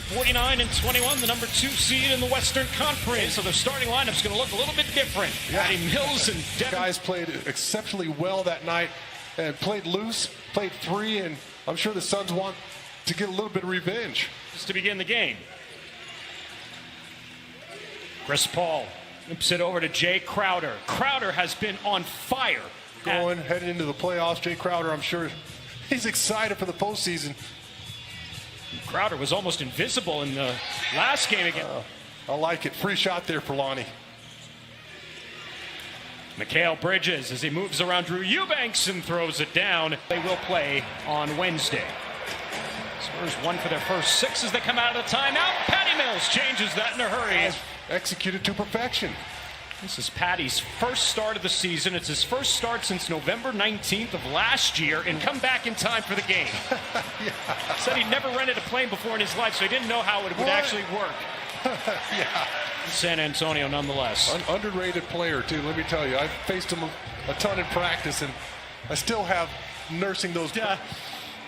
49-21, the number 2 seed in the Western Conference. So the starting lineup's going to look a little bit different. Yeah. Patty Mills and Devin. Guys played exceptionally well that night and played loose, played free, and I'm sure the Suns want to get a little bit of revenge. Just to begin the game. Chris Paul flips it over to Jay Crowder. Crowder has been on fire. Heading into the playoffs, Jay Crowder, I'm sure he's excited for the postseason. Crowder was almost invisible in the last game again. I like it. Free shot there for Lonnie. Mikal Bridges as he moves around Drew Eubanks and throws it down. They will play on Wednesday. Spurs won for their first 6 as they come out of the timeout. Patty Mills changes that in a hurry. Executed to perfection. This is Patty's first start of the season. It's his first start since November 19th of last year and come back in time for the game. Yeah. Said he'd never rented a plane before in his life, so he didn't know how it would actually work. Yeah. San Antonio nonetheless. Underrated player, too, let me tell you. I've faced him a ton in practice, and I still have nursing those.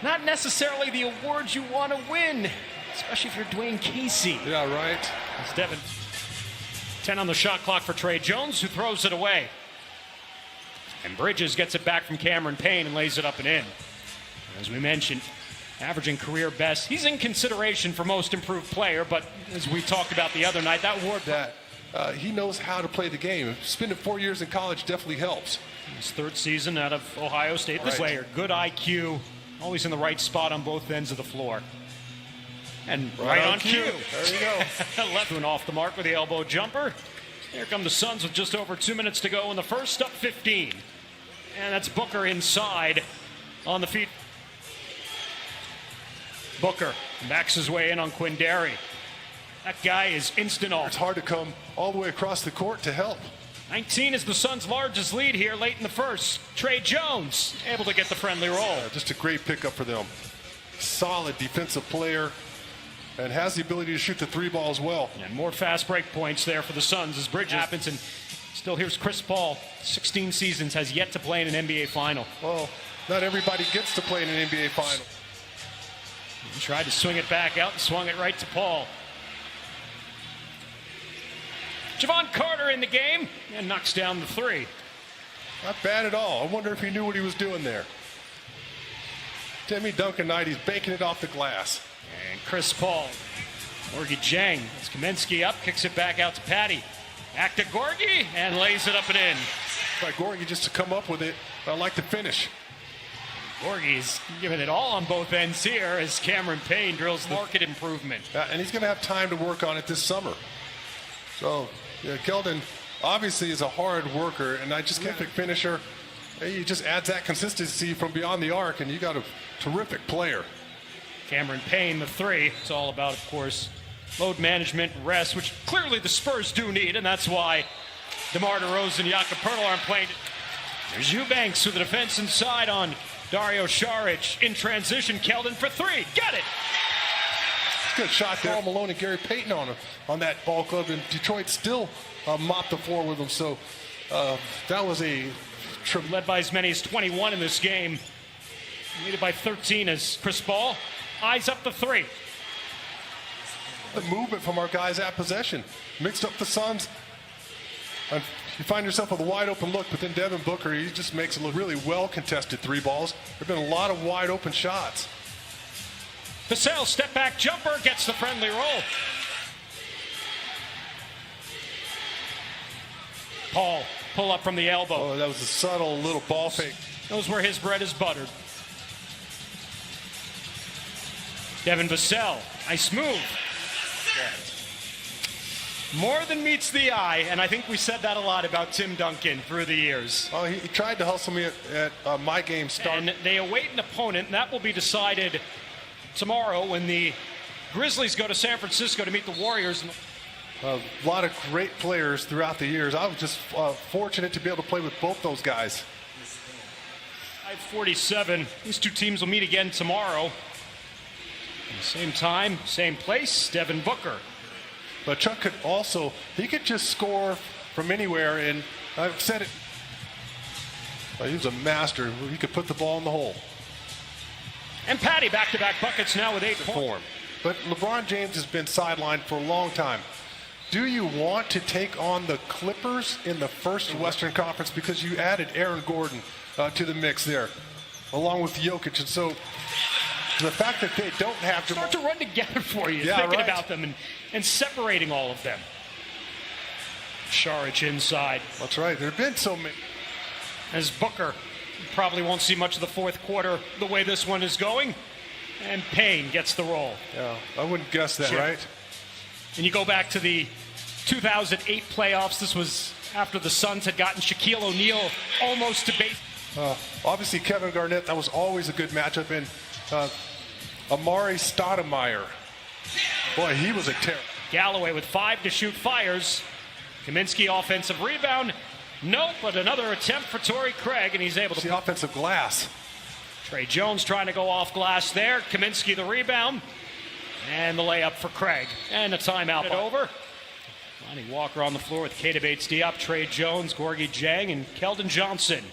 Not necessarily the awards you want to win, especially if you're Dwayne Casey. Yeah, right. It's Devin. 10 on the shot clock for Trey Jones, who throws it away. And Bridges gets it back from Cameron Payne and lays it up and in. As we mentioned, averaging career best. He's in consideration for most improved player, but as we talked about the other night, that award... he knows how to play the game. Spending 4 years in college definitely helps. His 3rd season out of Ohio State. This player, good IQ, always in the right spot on both ends of the floor. And right on cue. There you go. Left one off the mark with the elbow jumper. Here come the Suns with just over 2 minutes to go in the first, up 15. And that's Booker inside on the feet. Booker backs his way in on Quindary. That guy is instant off. It's hard to come all the way across the court to help. 19 is the Suns' largest lead here late in the first. Trey Jones able to get the friendly roll. Just a great pickup for them. Solid defensive player. And has the ability to shoot the 3 ball as well. And more fast break points there for the Suns as Bridges happens. And still, here's Chris Paul. 16 seasons, has yet to play in an NBA final. Well, not everybody gets to play in an NBA final. He tried to swing it back out and swung it right to Paul. Javon Carter in the game and knocks down the 3. Not bad at all. I wonder if he knew what he was doing there. Timmy Duncan night, he's banking it off the glass. And Chris Paul. Gorgie Jang. It's Kaminsky up, kicks it back out to Patty. Back to Gorgie and lays it up and in. By Gorgie just to come up with it. I like the finish. Gorgie's giving it all on both ends here as Cameron Payne drills the market improvement. And he's going to have time to work on it this summer. So, Keldon obviously is a hard worker, and I just can't pick finisher. He just adds that consistency from beyond the arc, and you got a terrific player. Cameron Payne, the 3. It's all about, of course, load management, rest, which clearly the Spurs do need, and that's why DeMar DeRozan and Jakob Poeltl aren't playing. There's Eubanks with the defense inside on Dario Saric. In transition, Keldon for 3. Got it! Good shot there. Paul Malone and Gary Payton on that ball club, and Detroit still mopped the floor with them. So that was a led by as many as 21 in this game. Leaded by 13 as Chris Paul eyes up the 3. The movement from our guys at possession mixed up the Suns. And you find yourself with a wide open look, but then Devin Booker, he just makes it look really well contested 3 balls. There have been a lot of wide open shots. Vassell step back jumper gets the friendly roll. Paul pull up from the elbow. Oh, that was a subtle little ball fake. Knows where his bread is buttered. Devin Vassell, nice move. More than meets the eye, and I think we said that a lot about Tim Duncan through the years. Oh, he tried to hustle me at my game start. And they await an opponent, and that will be decided tomorrow when the Grizzlies go to San Francisco to meet the Warriors. A lot of great players throughout the years. I was just fortunate to be able to play with both those guys. 5:47. These 2 teams will meet again tomorrow. Same time, same place, Devin Booker. But Chuck could also, he could just score from anywhere, and I've said it. He was a master. He could put the ball in the hole. And Patty back-to-back buckets now with 8 points. but LeBron James has been sidelined for a long time. Do you want to take on the Clippers in the first Western Conference because you added Aaron Gordon to the mix there, along with Jokic? And so the fact that they don't have to start to run together for you, yeah, thinking right. about them and separating all of them. Saric inside. That's right. There have been so many. As Booker probably won't see much of the fourth quarter the way this one is going. And Payne gets the roll. Yeah, I wouldn't guess that, right? And you go back to the 2008 playoffs. This was after the Suns had gotten Shaquille O'Neal almost to base. Obviously, Kevin Garnett, that was always a good matchup. And Amari Stoudemire, boy, he was a terror. Galloway with 5 to shoot, fires. Kaminsky offensive rebound. Nope, but another attempt for Torrey Craig, and he's able to. The offensive glass. Trey Jones trying to go off glass there. Kaminsky the rebound. And the layup for Craig. And a timeout over. Lonnie Walker on the floor with Keita Bates-Diop, Trey Jones, Gorgie Jang, and Keldon Johnson.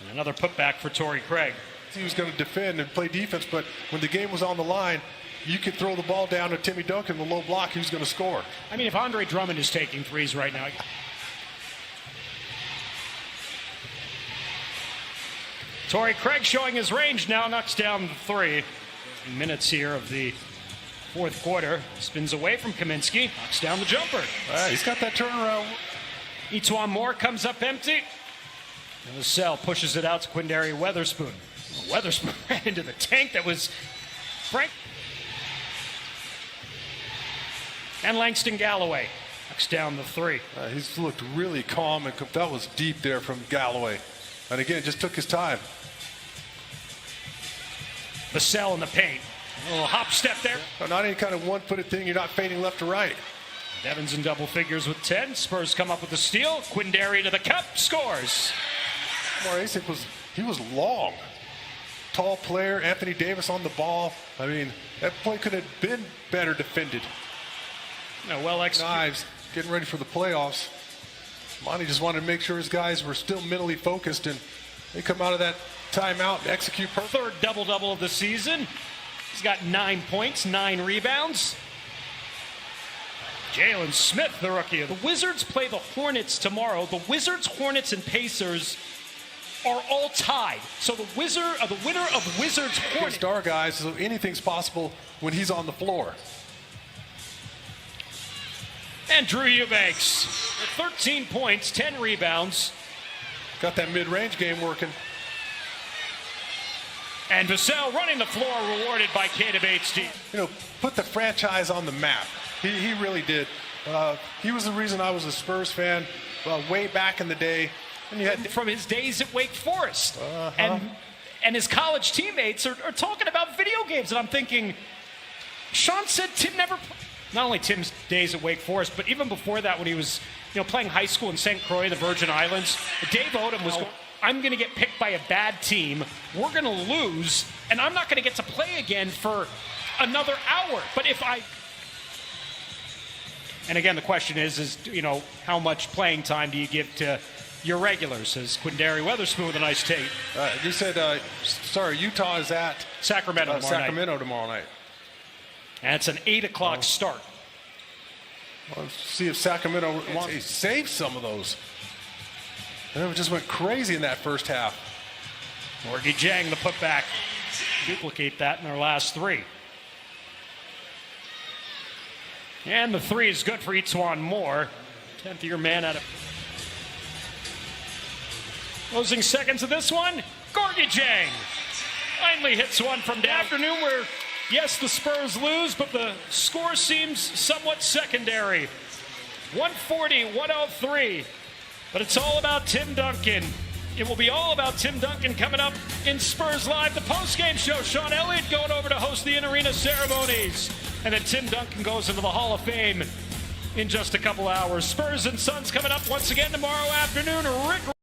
And another putback for Torrey Craig. He was going to defend and play defense, but when the game was on the line, you could throw the ball down to Timmy Duncan, the low block, who's going to score. I mean, if Andre Drummond is taking threes right now. Torrey Craig showing his range now, knocks down the 3. Minutes here of the fourth quarter. Spins away from Kaminsky, knocks down the jumper. He's got that turnaround. Etuan Moore comes up empty. And Vassell pushes it out to Quindary Weatherspoon. Weatherspoon ran into the tank that was Frank. And Langston Galloway knocks down the 3. He's looked really calm, and that was deep there from Galloway. And again, just took his time. Vassell in the paint. A little hop step there. Not any kind of one-footed thing. You're not fading left to right. Devins in double figures with 10. Spurs come up with the steal. Quindary to the cup, scores. Morasic was long. Tall player. Anthony Davis on the ball. I mean, that play could have been better defended. Well executed. Knives getting ready for the playoffs. Monty just wanted to make sure his guys were still mentally focused, and they come out of that timeout and execute perfect. Third double-double of the season. He's got 9 points, 9 rebounds. Jalen Smith, the rookie. The Wizards play the Hornets tomorrow. The Wizards, Hornets, and Pacers are all tied. So the winner of Wizards Hornets. Against our guys, so anything's possible when he's on the floor. And Drew Eubanks, 13 points, 10 rebounds. Got that mid-range game working. And Vassell running the floor, rewarded by Keita Bates-Diop. You know, put the franchise on the map. He really did. He was the reason I was a Spurs fan way back in the day. And you had from his days at Wake Forest. And his college teammates are talking about video games. And I'm thinking, Sean said Tim never... Not only Tim's days at Wake Forest, but even before that when he was playing high school in St. Croix, the Virgin Islands, Dave Odom was going, I'm going to get picked by a bad team, we're going to lose, and I'm not going to get to play again for another hour. But if I... And again, the question is how much playing time do you give to your regulars? Says Quindary Weatherspoon with a nice take. You said, Utah is at Sacramento tomorrow night. And it's an 8 o'clock start. Well, let's see if Sacramento wants to save some of those. And it just went crazy in that first half. Gorgie Jang, the putback. Duplicate that in their last 3. And the 3 is good for Etuan Moore. 10th year man out of... Closing seconds of this one, Gorgie Jang. Finally hits one from the afternoon where... Yes, the Spurs lose, but the score seems somewhat secondary. 140-103. But it's all about Tim Duncan. It will be all about Tim Duncan coming up in Spurs Live, the postgame show. Sean Elliott going over to host the in-arena ceremonies. And then Tim Duncan goes into the Hall of Fame in just a couple hours. Spurs and Suns coming up once again tomorrow afternoon. Rick